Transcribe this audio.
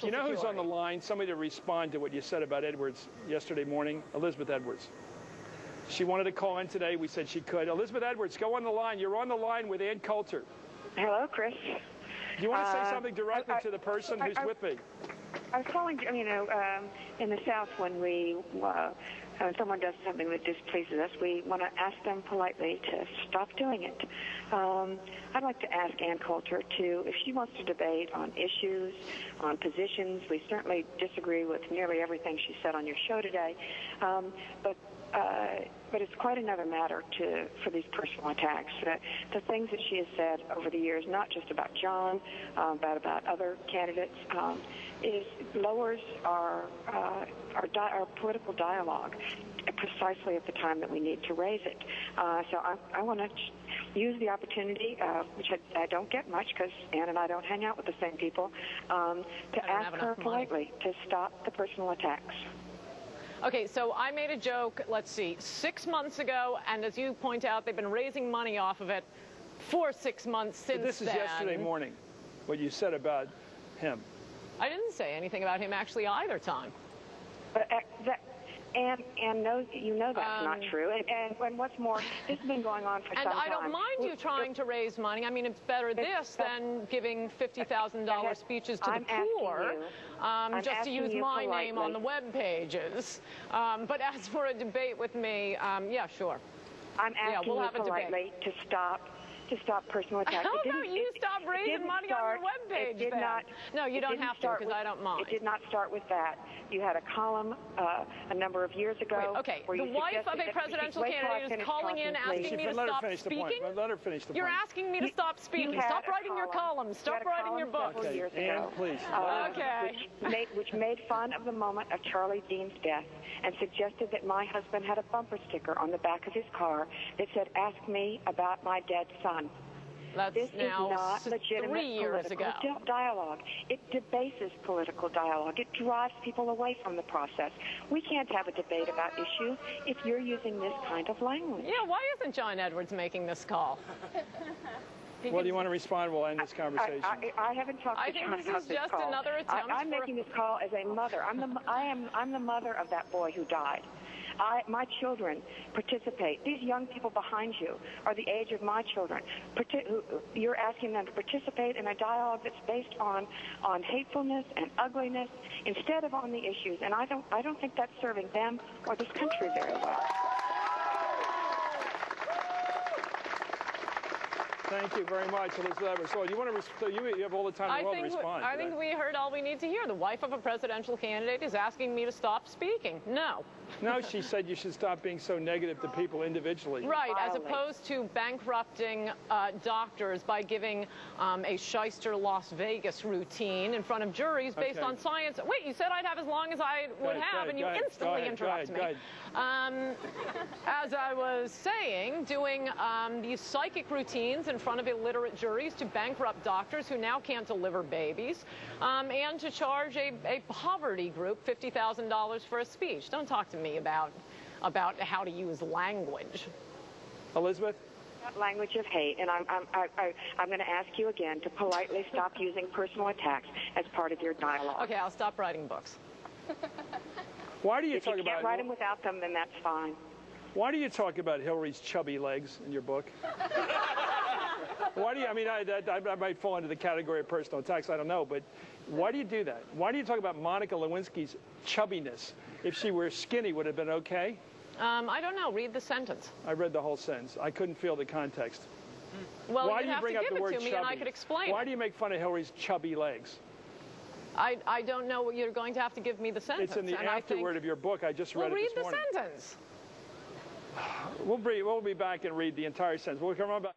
You know who's on the line? Somebody to respond to what you said about Edwards yesterday morning. Elizabeth Edwards. She wanted to call in today. We said she could. Elizabeth Edwards, go on the line. You're on the line with Ann Coulter. Hello, Chris. Do you want to say something directly to the person who's with me? I was calling, in the South when someone does something that displeases us, we want to ask them politely to stop doing it. I'd like to ask Ann Coulter if she wants to debate on issues, on positions. We certainly disagree with nearly everything she said on your show today, but it's quite another matter for these personal attacks. The things that she has said over the years, not just about John, but about other candidates, lowers our political dialogue precisely at the time that we need to raise it. So I want to use the opportunity, which I don't get much because Ann and I don't hang out with the same people, to ask her politely to stop the personal attacks. Okay, so I made a joke, let's see, 6 months ago, and as you point out, they've been raising money off of it for 6 months since then. This is yesterday morning, what you said about him. I didn't say anything about him actually either time. But Ann knows, that's not true. And what's more, this has been going on for some time. And I don't mind you trying to raise money. I mean, it's better this than giving $50,000 speeches to the poor, just to use my name on the web pages. But as for a debate with me, yeah, sure. I'm asking you politely to stop personal attacks. How about you stop raising money on your webpage then? No, you don't have to, because I don't mind. It did not start with that. You had a column a number of years ago. Wait, okay, the wife of a presidential candidate is calling in, asking me to stop speaking? Let her finish the point. You're asking me to stop speaking. Stop writing your columns. Stop writing your books. Okay, Ann, please. Okay. Which made fun of the moment of Charlie Dean's death and suggested that my husband had a bumper sticker on the back of his car that said, "Ask me about my dead son." This is not legitimate 3 years ago. Dialogue. It debases political dialogue. It drives people away from the process. We can't have a debate about issues if you're using this kind of language. Yeah, why isn't John Edwards making this call? Well, do you want to respond? We'll end this conversation. I haven't talked to John about this call. I think this is just another attempt. I'm making this call as a mother. I'm the mother of that boy who died. My children participate. These young people behind you are the age of my children. You're asking them to participate in a dialogue that's based on hatefulness and ugliness instead of on the issues. And I don't think that's serving them or this country very well. Thank you very much, Elizabeth Edwards. So you have all the time in the world to respond. I think we heard all we need to hear. The wife of a presidential candidate is asking me to stop speaking. No. No, she said you should stop being so negative to people individually. Right, as opposed to bankrupting doctors by giving a shyster Las Vegas routine in front of juries based on science. Wait, you said I'd have as long as I would have, and you instantly interrupt me. As I was saying, doing these psychic routines in front of illiterate juries to bankrupt doctors who now can't deliver babies, and to charge a poverty group $50,000 for a speech. Don't talk to me about how to use language. Elizabeth? Language of hate, and I'm going to ask you again to politely stop using personal attacks as part of your dialogue. Okay, I'll stop writing books. Why do you if talk you about? Can't write them without them, then that's fine. Why do you talk about Hillary's chubby legs in your book? Why do you? I mean, I might fall into the category of personal attacks. I don't know, but why do you do that? Why do you talk about Monica Lewinsky's chubbiness? If she were skinny, would it have been okay? I don't know. Read the sentence. I read the whole sentence. I couldn't feel the context. Well, why do you bring up the word chubby? And I could explain. Why do you make fun of Hillary's chubby legs? I don't know. You're going to have to give me the sentence. It's in the afterword of your book. I just read it this morning. Well, read the sentence. We'll be back and read the entire sentence. We'll come on back.